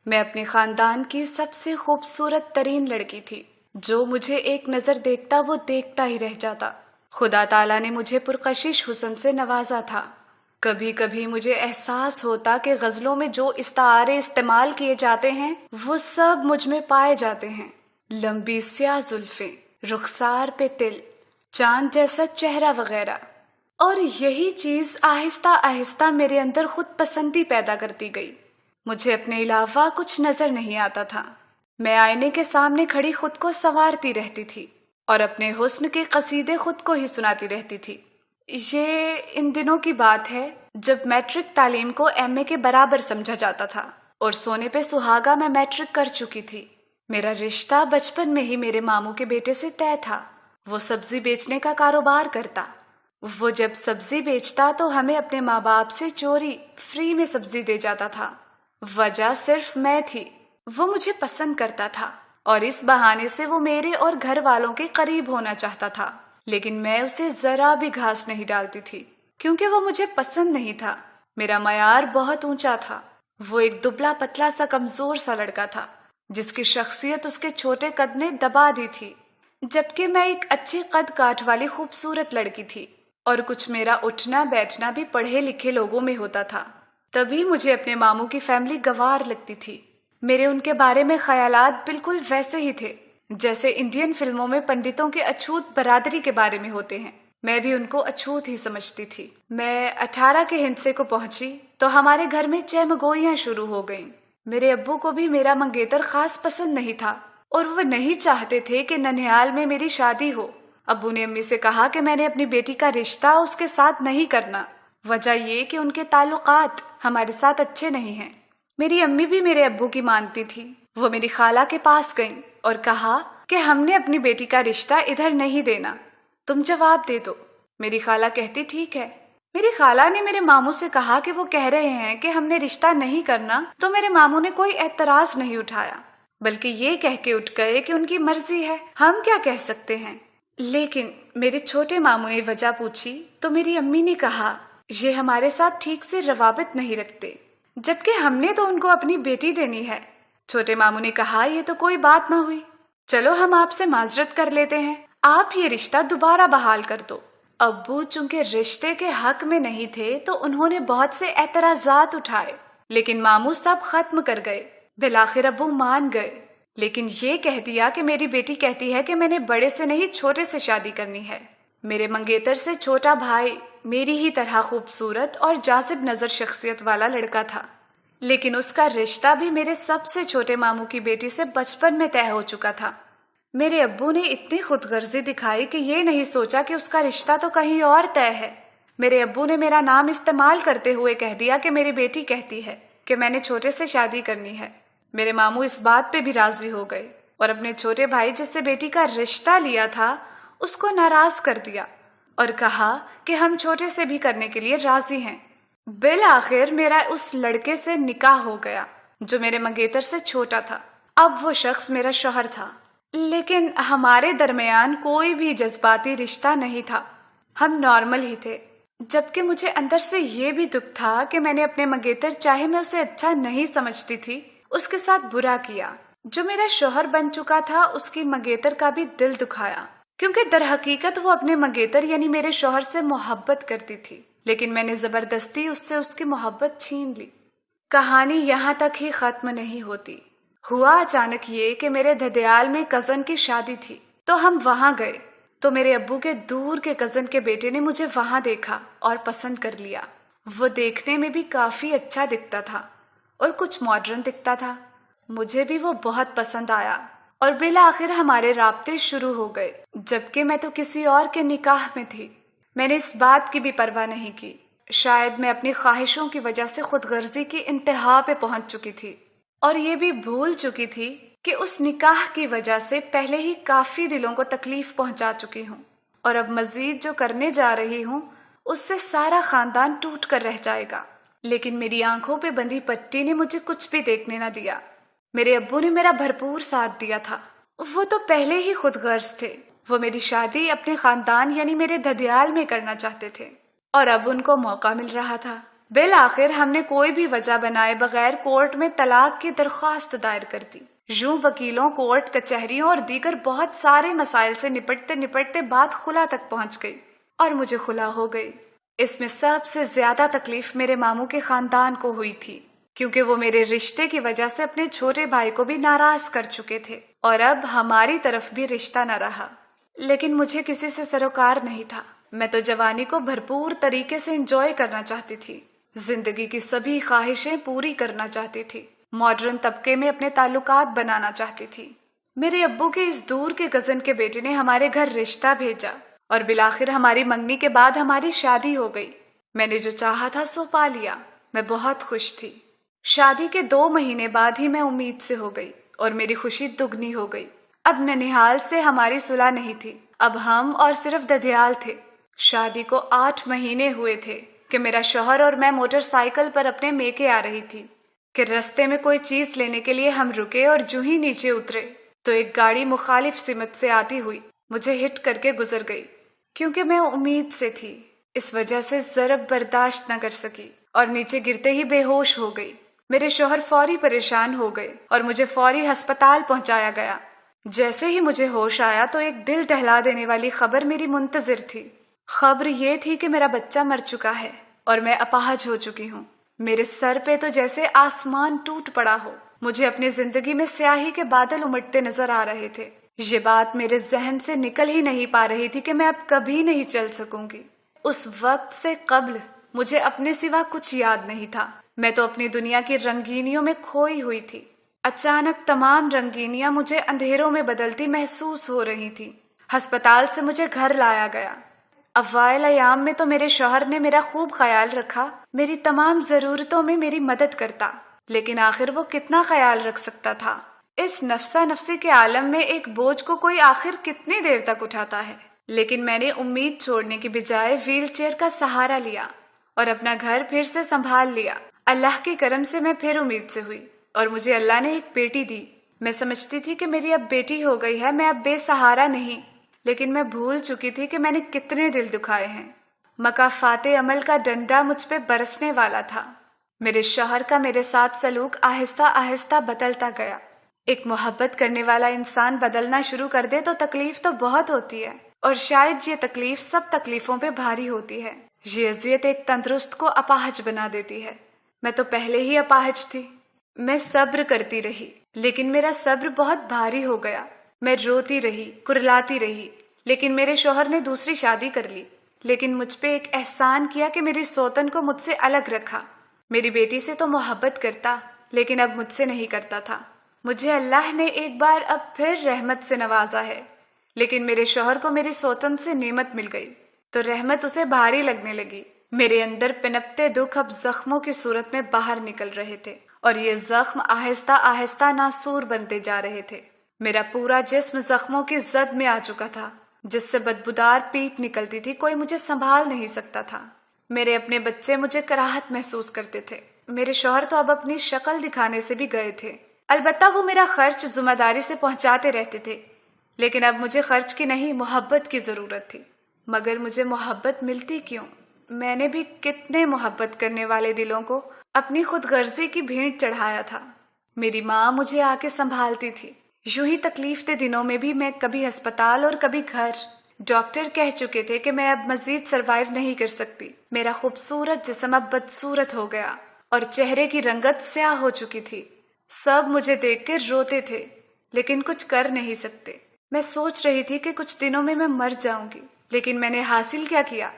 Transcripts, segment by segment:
میں اپنے خاندان کی سب سے خوبصورت ترین لڑکی تھی۔ جو مجھے ایک نظر دیکھتا وہ دیکھتا ہی رہ جاتا۔ خدا تعالیٰ نے مجھے پرکشش حسن سے نوازا تھا۔ کبھی کبھی مجھے احساس ہوتا کہ غزلوں میں جو استعارے استعمال کیے جاتے ہیں وہ سب مجھ میں پائے جاتے ہیں۔ لمبی سیاہ زلفیں، رخسار پہ تل، چاند جیسا چہرہ وغیرہ۔ اور یہی چیز آہستہ آہستہ میرے اندر خود پسندی پیدا کرتی گئی۔ مجھے اپنے علاوہ کچھ نظر نہیں آتا تھا۔ میں آئینے کے سامنے کھڑی خود کو سنوارتی رہتی تھی اور اپنے حسن کے قصیدے خود کو ہی سناتی رہتی تھی۔ یہ ان دنوں کی بات ہے جب میٹرک تعلیم کو ایم اے کے برابر سمجھا جاتا تھا اور سونے پہ سہاگا میں میٹرک کر چکی تھی۔ میرا رشتہ بچپن میں ہی میرے ماموں کے بیٹے سے طے تھا۔ وہ سبزی بیچنے کا کاروبار کرتا۔ وہ جب سبزی بیچتا تو ہمیں اپنے ماں باپ سے چوری فری میں سبزی دے جاتا تھا۔ وجہ صرف میں تھی۔ وہ مجھے پسند کرتا تھا اور اس بہانے سے وہ میرے اور گھر والوں کے قریب ہونا چاہتا تھا، لیکن میں اسے ذرا بھی گھاس نہیں ڈالتی تھی کیونکہ وہ مجھے پسند نہیں تھا۔ میرا معیار بہت اونچا تھا۔ وہ ایک دبلا پتلا سا کمزور سا لڑکا تھا جس کی شخصیت اس کے چھوٹے قد نے دبا دی تھی، جبکہ میں ایک اچھے قد کاٹ والی خوبصورت لڑکی تھی اور کچھ میرا اٹھنا بیٹھنا بھی پڑھے لکھے لوگوں میں ہوتا تھا۔ تبھی مجھے اپنے ماموں کی فیملی گوار لگتی تھی۔ میرے ان کے بارے میں خیالات بالکل ویسے ہی تھے جیسے انڈین فلموں میں پنڈتوں کے اچھوت برادری کے بارے میں ہوتے ہیں۔ میں بھی ان کو اچھوت ہی سمجھتی تھی۔ میں 18 کے ہندسے کو پہنچی تو ہمارے گھر میں چہمگوئیاں شروع ہو گئیں۔ میرے ابو کو بھی میرا منگیتر خاص پسند نہیں تھا اور وہ نہیں چاہتے تھے کہ ننھیال میں میری شادی ہو۔ ابو نے امی سے کہا کہ میں نے اپنی بیٹی کا رشتہ اس کے ساتھ نہیں کرنا، وجہ یہ کہ ان کے تعلقات ہمارے ساتھ اچھے نہیں ہیں۔ میری امی بھی میرے ابو کی مانتی تھی۔ وہ میری خالہ کے پاس گئیں اور کہا کہ ہم نے اپنی بیٹی کا رشتہ ادھر نہیں دینا، تم جواب دے دو۔ میری خالہ کہتی ٹھیک ہے۔ میری خالہ نے میرے ماموں سے کہا کہ وہ کہہ رہے ہیں کہ ہم نے رشتہ نہیں کرنا، تو میرے ماموں نے کوئی اعتراض نہیں اٹھایا، بلکہ یہ کہہ کے اٹھ گئے کہ ان کی مرضی ہے، ہم کیا کہہ سکتے ہیں۔ لیکن میرے چھوٹے ماموں نے وجہ پوچھی تو میری امی نے کہا یہ ہمارے ساتھ ٹھیک سے روابط نہیں رکھتے، جبکہ ہم نے تو ان کو اپنی بیٹی دینی ہے۔ چھوٹے ماموں نے کہا یہ تو کوئی بات نہ ہوئی، چلو ہم آپ سے معذرت کر لیتے ہیں، آپ یہ رشتہ دوبارہ بحال کر دو۔ ابو چونکہ رشتے کے حق میں نہیں تھے تو انہوں نے بہت سے اعتراضات اٹھائے، لیکن ماموں سب ختم کر گئے۔ بالآخر ابو مان گئے، لیکن یہ کہہ دیا کہ میری بیٹی کہتی ہے کہ میں نے بڑے سے نہیں چھوٹے سے شادی کرنی ہے۔ میرے منگیتر سے چھوٹا بھائی میری ہی طرح خوبصورت اور جاذب نظر شخصیت والا لڑکا تھا، لیکن اس کا رشتہ بھی میرے سب سے چھوٹے ماموں کی بیٹی سے بچپن میں طے ہو چکا تھا۔ میرے ابو نے اتنی خود غرضی دکھائی کہ یہ نہیں سوچا کہ اس کا رشتہ تو کہیں اور طے ہے۔ میرے ابو نے میرا نام استعمال کرتے ہوئے کہہ دیا کہ میری بیٹی کہتی ہے کہ میں نے چھوٹے سے شادی کرنی ہے۔ میرے ماموں اس بات پہ بھی راضی ہو گئے اور اپنے چھوٹے بھائی جس سے بیٹی کا رشتہ لیا تھا اس کو ناراض کر دیا اور کہا کہ ہم چھوٹے سے بھی کرنے کے لیے راضی ہیں۔ بالآخر میرا اس لڑکے سے نکاح ہو گیا جو میرے منگیتر سے چھوٹا تھا۔ اب وہ شخص میرا شوہر تھا، لیکن ہمارے درمیان کوئی بھی جذباتی رشتہ نہیں تھا، ہم نارمل ہی تھے۔ جبکہ مجھے اندر سے یہ بھی دکھ تھا کہ میں نے اپنے منگیتر، چاہے میں اسے اچھا نہیں سمجھتی تھی، اس کے ساتھ برا کیا۔ جو میرا شوہر بن چکا تھا اس کی منگیتر کا بھی دل دکھایا، کیونکہ در حقیقت وہ اپنے منگیتر یعنی میرے شوہر سے محبت کرتی تھی، لیکن میں نے زبردستی اس سے اس کی محبت چھین لی۔ کہانی یہاں تک ہی ختم نہیں ہوتی۔ ہوا اچانک یہ کہ میرے دھدیال میں کزن کی شادی تھی تو ہم وہاں گئے، تو میرے ابو کے دور کے کزن کے بیٹے نے مجھے وہاں دیکھا اور پسند کر لیا۔ وہ دیکھنے میں بھی کافی اچھا دکھتا تھا اور کچھ ماڈرن دکھتا تھا۔ مجھے بھی وہ بہت پسند آیا اور بالآخر ہمارے رابطے شروع ہو گئے، جبکہ میں تو کسی اور کے نکاح میں تھی۔ میں نے اس بات کی بھی پرواہ نہیں کی، شاید میں اپنی خواہشوں کی وجہ سے خود غرضی کی انتہا پہ پہنچ چکی تھی اور یہ بھی بھول چکی تھی کہ اس نکاح کی وجہ سے پہلے ہی کافی دلوں کو تکلیف پہنچا چکی ہوں، اور اب مزید جو کرنے جا رہی ہوں اس سے سارا خاندان ٹوٹ کر رہ جائے گا۔ لیکن میری آنکھوں پہ بندھی پٹی نے مجھے کچھ بھی دیکھنے نہ دیا۔ میرے ابو نے میرا بھرپور ساتھ دیا تھا، وہ تو پہلے ہی خود غرض تھے۔ وہ میری شادی اپنے خاندان یعنی میرے دھدیال میں کرنا چاہتے تھے، اور اب ان کو موقع مل رہا تھا۔ بالآخر ہم نے کوئی بھی وجہ بنائے بغیر کورٹ میں طلاق کی درخواست دائر کر دی۔ یوں وکیلوں، کورٹ کچہریوں اور دیگر بہت سارے مسائل سے نپٹتے نپٹتے بات خلا تک پہنچ گئی اور مجھے خلا ہو گئی۔ اس میں سب سے زیادہ تکلیف میرے ماموں کے خاندان کو ہوئی تھی، کیونکہ وہ میرے رشتے کی وجہ سے اپنے چھوٹے بھائی کو بھی ناراض کر چکے تھے اور اب ہماری طرف بھی رشتہ نہ رہا۔ لیکن مجھے کسی سے سروکار نہیں تھا۔ میں تو جوانی کو بھرپور طریقے سے انجوائے کرنا چاہتی تھی، زندگی کی سبھی خواہشیں پوری کرنا چاہتی تھی، ماڈرن طبقے میں اپنے تعلقات بنانا چاہتی تھی۔ میرے ابو کے اس دور کے کزن کے بیٹے نے ہمارے گھر رشتہ بھیجا اور بالآخر ہماری منگنی کے بعد ہماری شادی ہو گئی۔ میں نے جو چاہا تھا سو پا لیا۔ میں بہت خوش تھی۔ شادی کے 2 مہینے بعد ہی میں امید سے ہو گئی اور میری خوشی دگنی ہو گئی۔ اب ننیحال سے ہماری صلح نہیں تھی، اب ہم اور صرف ددیال تھے۔ شادی کو 8 مہینے ہوئے تھے کہ میرا شوہر اور میں موٹر سائیکل پر اپنے میکے آ رہی تھی کہ رستے میں کوئی چیز لینے کے لیے ہم رکے اور جو ہی نیچے اترے تو ایک گاڑی مخالف سمت سے آتی ہوئی مجھے ہٹ کر کے گزر گئی۔ کیونکہ میں امید سے تھی، اس وجہ سے ضرب برداشت نہ کر سکی اور نیچے گرتے ہی بے ہوش ہو گئی۔ میرے شوہر فوری پریشان ہو گئے اور مجھے فوری ہسپتال پہنچایا گیا۔ جیسے ہی مجھے ہوش آیا تو ایک دل دہلا دینے والی خبر میری منتظر تھی۔ خبر یہ تھی کہ میرا بچہ مر چکا ہے اور میں اپاہج ہو چکی ہوں۔ میرے سر پہ تو جیسے آسمان ٹوٹ پڑا ہو۔ مجھے اپنی زندگی میں سیاہی کے بادل امٹتے نظر آ رہے تھے۔ یہ بات میرے ذہن سے نکل ہی نہیں پا رہی تھی کہ میں اب کبھی نہیں چل سکوں گی۔ اس وقت سے قبل مجھے اپنے سوا کچھ یاد نہیں تھا۔ میں تو اپنی دنیا کی رنگینیوں میں کھوئی ہوئی تھی۔ اچانک تمام رنگینیاں مجھے اندھیروں میں بدلتی محسوس ہو رہی تھی۔ ہسپتال سے مجھے گھر لایا گیا۔ اوائل ایام میں تو میرے شوہر نے میرا خوب خیال رکھا، میری تمام ضرورتوں میں میری مدد کرتا، لیکن آخر وہ کتنا خیال رکھ سکتا تھا؟ اس نفسا نفسی کے عالم میں ایک بوجھ کو کوئی آخر کتنی دیر تک اٹھاتا ہے؟ لیکن میں نے امید چھوڑنے کی بجائے ویل چیئر کا سہارا لیا اور اپنا گھر پھر سے سنبھال لیا۔ اللہ کے کرم سے میں پھر امید سے ہوئی اور مجھے اللہ نے ایک بیٹی دی۔ میں سمجھتی تھی کہ میری اب بیٹی ہو گئی ہے، میں اب بے سہارا نہیں، لیکن میں بھول چکی تھی کہ میں نے کتنے دل دکھائے ہیں۔ مکافات عمل کا ڈنڈا مجھ پہ برسنے والا تھا۔ میرے شوہر کا میرے ساتھ سلوک آہستہ آہستہ بدلتا گیا۔ ایک محبت کرنے والا انسان بدلنا شروع کر دے تو تکلیف تو بہت ہوتی ہے، اور شاید یہ تکلیف سب تکلیفوں پہ بھاری ہوتی ہے۔ یہ اذیت ایک تندرست کو اپاہج بنا دیتی ہے۔ میں تو پہلے ہی اپاہج تھی۔ میں صبر کرتی رہی، لیکن میرا صبر بہت بھاری ہو گیا۔ میں روتی رہی، کرلاتی رہی، لیکن میرے شوہر نے دوسری شادی کر لی، لیکن مجھ پہ ایک احسان کیا کہ میری سوتن کو مجھ سے الگ رکھا۔ میری بیٹی سے تو محبت کرتا، لیکن اب مجھ سے نہیں کرتا تھا۔ مجھے اللہ نے ایک بار اب پھر رحمت سے نوازا ہے، لیکن میرے شوہر کو میری سوتن سے نعمت مل گئی تو رحمت اسے بھاری لگنے لگی۔ میرے اندر پنپتے دکھ اب زخموں کی صورت میں باہر نکل رہے تھے، اور یہ زخم آہستہ آہستہ ناسور بنتے جا رہے تھے۔ میرا پورا جسم زخموں کی زد میں آ چکا تھا، جس سے بدبودار پیپ نکلتی تھی۔ کوئی مجھے سنبھال نہیں سکتا تھا۔ میرے اپنے بچے مجھے کراہت محسوس کرتے تھے۔ میرے شوہر تو اب اپنی شکل دکھانے سے بھی گئے تھے۔ البتہ وہ میرا خرچ ذمہ داری سے پہنچاتے رہتے تھے، لیکن اب مجھے خرچ کی نہیں، محبت کی ضرورت تھی۔ مگر مجھے محبت ملتی کیوں؟ میں نے بھی کتنے محبت کرنے والے دلوں کو اپنی خود غرضی کی بھینٹ چڑھایا تھا۔ میری ماں مجھے آ کے سنبھالتی تھی۔ یوں ہی تکلیف دہ دنوں میں بھی میں کبھی ہسپتال اور کبھی گھر۔ ڈاکٹر کہہ چکے تھے کہ میں اب مزید سروائیو نہیں کر سکتی۔ میرا خوبصورت جسم اب بدصورت ہو گیا اور چہرے کی رنگت سیاہ ہو چکی تھی۔ سب مجھے دیکھ کے روتے تھے، لیکن کچھ کر نہیں سکتے۔ میں سوچ رہی تھی کہ کچھ دنوں میں مر جاؤں گی، لیکن میں نے حاصل کیا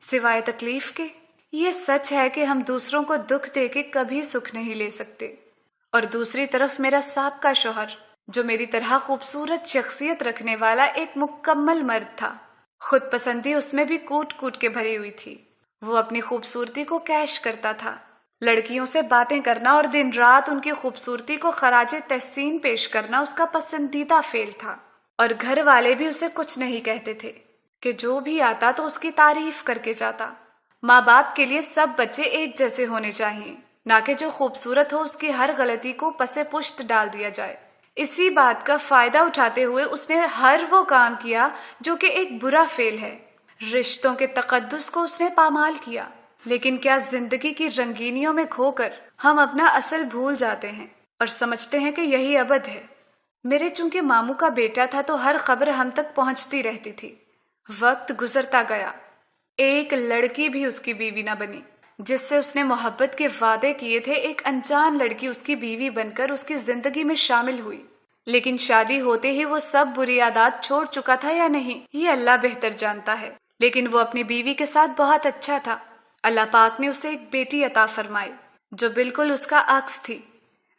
سوائے تکلیف کے؟ یہ سچ ہے کہ ہم دوسروں کو دکھ دے کے کبھی سکھ نہیں لے سکتے۔ اور دوسری طرف میرا سابقہ شوہر، جو میری طرح خوبصورت شخصیت رکھنے والا ایک مکمل مرد تھا، خود پسندی اس میں بھی کوٹ کوٹ کے بھری ہوئی تھی۔ وہ اپنی خوبصورتی کو کیش کرتا تھا۔ لڑکیوں سے باتیں کرنا اور دن رات ان کی خوبصورتی کو خراج تحسین پیش کرنا اس کا پسندیدہ فعل تھا، اور گھر والے بھی اسے کچھ نہیں کہتے تھے کہ جو بھی آتا تو اس کی تعریف کر کے جاتا۔ ماں باپ کے لیے سب بچے ایک جیسے ہونے چاہیے، نہ کہ جو خوبصورت ہو اس کی ہر غلطی کو پس پشت ڈال دیا جائے۔ اسی بات کا فائدہ اٹھاتے ہوئے اس نے ہر وہ کام کیا جو کہ ایک برا فعل ہے۔ رشتوں کے تقدس کو اس نے پامال کیا۔ لیکن کیا زندگی کی رنگینیوں میں کھو کر ہم اپنا اصل بھول جاتے ہیں اور سمجھتے ہیں کہ یہی ابد ہے۔ میرے چونکہ ماموں کا بیٹا تھا تو ہر خبر ہم تک پہنچتی رہتی تھی۔ وقت گزرتا گیا، ایک لڑکی بھی اس کی بیوی نہ بنی۔ جس سے اس نے محبت کے وعدے کیے تھے، ایک انجان لڑکی اس کی بیوی بن کر اس کی زندگی میں شامل ہوئی۔ لیکن شادی ہوتے ہی وہ سب بری عادات چھوڑ چکا تھا یا نہیں، یہ اللہ بہتر جانتا ہے، لیکن وہ اپنی بیوی کے ساتھ بہت اچھا تھا۔ اللہ پاک نے اسے ایک بیٹی عطا فرمائی جو بالکل اس کا عکس تھی،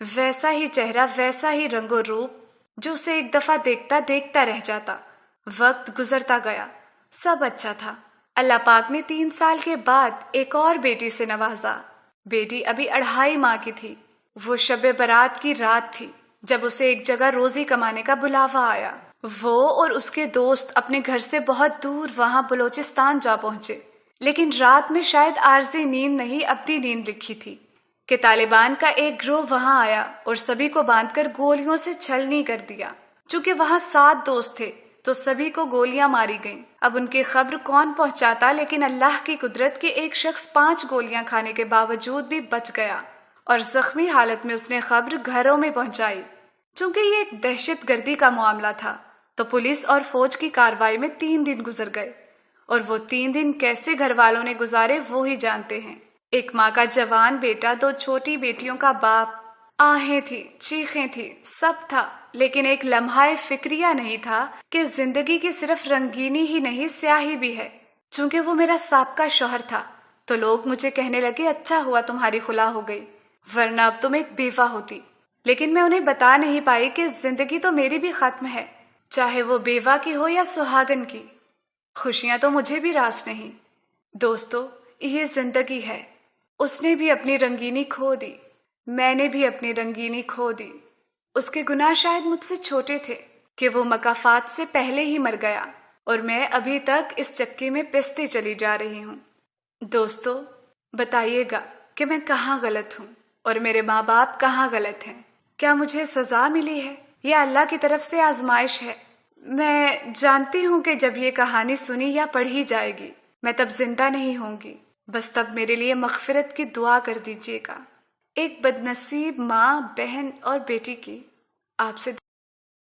ویسا ہی چہرہ، ویسا ہی رنگ و روپ، جو اسے ایک دفعہ دیکھتا رہ جاتا۔ وقت گزرتا گیا، سب اچھا تھا۔ اللہ پاک نے 3 سال کے بعد ایک اور بیٹی سے نوازا۔ بیٹی ابھی 2.5 ماہ کی تھی۔ وہ شب برات کی رات تھی جب اسے ایک جگہ روزی کمانے کا بلاوا آیا۔ وہ اور اس کے دوست اپنے گھر سے بہت دور وہاں بلوچستان جا پہنچے، لیکن رات میں شاید عارضی نیند نہیں، ابدی نیند لکھی تھی کہ طالبان کا ایک گروہ وہاں آیا اور سبھی کو باندھ کر گولیوں سے چھلنی کر دیا۔ چونکہ وہاں 7 دوست تھے تو سبھی کو گولیاں ماری گئیں۔ اب ان کی خبر کون پہنچاتا، لیکن اللہ کی قدرت کے ایک شخص 5 گولیاں کھانے کے باوجود بھی بچ گیا اور زخمی حالت میں اس نے خبر گھروں میں پہنچائی۔ چونکہ یہ ایک دہشت گردی کا معاملہ تھا تو پولیس اور فوج کی کارروائی میں 3 دن گزر گئے، اور وہ 3 دن کیسے گھر والوں نے گزارے وہ ہی جانتے ہیں۔ ایک ماں کا جوان بیٹا، 2 چھوٹی بیٹیوں کا باپ، آہیں تھی، چیخیں تھی، سب تھا، لیکن ایک لمحہ فکریہ نہیں تھا کہ زندگی کی صرف رنگینی ہی نہیں، سیاہی بھی ہے۔ چونکہ وہ میرا سابقہ شوہر تھا تو لوگ مجھے کہنے لگے اچھا ہوا تمہاری خلا ہو گئی، ورنہ اب تم ایک بیوہ ہوتی۔ لیکن میں انہیں بتا نہیں پائی کہ زندگی تو میری بھی ختم ہے، چاہے وہ بیوہ کی ہو یا سہاگن کی۔ خوشیاں تو مجھے بھی راس نہیں۔ دوستو، یہ زندگی ہے، اس نے بھی اپنی رنگینی کھو دی، میں نے بھی اپنی رنگینی کھو دی۔ اس کے گناہ شاید مجھ سے چھوٹے تھے کہ وہ مکافات سے پہلے ہی مر گیا، اور میں ابھی تک اس چکے میں پستی چلی جا رہی ہوں۔ دوستو، بتائیے گا کہ میں کہاں غلط ہوں اور میرے ماں باپ کہاں غلط ہیں؟ کیا مجھے سزا ملی ہے یا اللہ کی طرف سے آزمائش ہے؟ میں جانتی ہوں کہ جب یہ کہانی سنی یا پڑھی جائے گی میں تب زندہ نہیں ہوں گی، بس تب میرے لیے مغفرت کی دعا کر دیجیے گا۔ ایک بدنصیب ماں، بہن اور بیٹی کی آپ سے